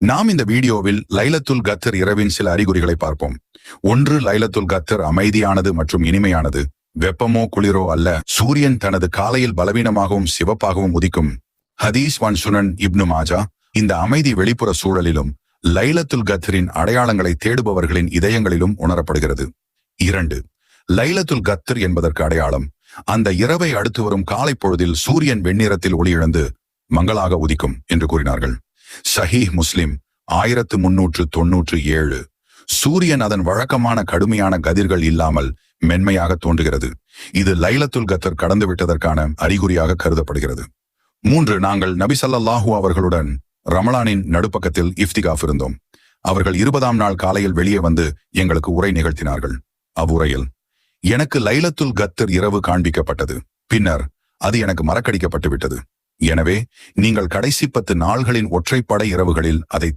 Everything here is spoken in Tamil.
நாம் இந்த வீடியோவில் லைலத்துல் கத்ர் இரவின் சில அறிகுறிகளை பார்ப்போம். 1. லைலத்துல் கத்ர் அமைதியானது மற்றும் இனிமையானது. வெப்பமோ குளிரோ அல்ல. சூரியன் தனது காலையில் பலவீனமாகவும் சிவப்பாகவும் உதிக்கும். ஹதீஸ் வன் சுனன் இப்னு மாஜா. இந்த அமைதி வெளிப்புற சூழலிலும் லைலத்துல் கத்ரின் அடையாளங்களை தேடுபவர்களின் இதயங்களிலும் உணரப்படுகிறது. 2. லைலத்துல் கத்ர் என்பதற்கு அடையாளம் அந்த இரவை அடுத்து வரும் காலை பொழுதில் சூரியன் வெண்ணிறத்தில் ஒளியிழந்து மங்களாக உதிக்கும் என்று கூறினார்கள். ஸஹீஹ் முஸ்லிம் 1397. சூரியன் அதன் வழக்கமான கடுமையான கதிர்கள் இல்லாமல் மென்மையாக தோன்றுகிறது. இது லைலத்துல் கத்ர் கடந்து விட்டதற்கான அறிகுறியாக கருதப்படுகிறது. 3. நாங்கள் நபி ஸல்லல்லாஹு அவர்களுடன் ரமலானின் நடுப்பக்கத்தில் இஃப்திகாஃப் இருந்தோம். அவர்கள் 20ஆம் நாள் காலையில் வெளியே வந்து எங்களுக்கு உரை நிகழ்த்தினார்கள். அவ்வுரையில் எனக்கு லைலத்துல் கத்ர் இரவு காண்பிக்கப்பட்டது. பின்னர் அது எனக்கு மறக்கடிக்கப்பட்டு விட்டது. எனவே நீங்கள் கடைசி 10 நாள்களின் ஒற்றைப்படை இரவுகளில் அதை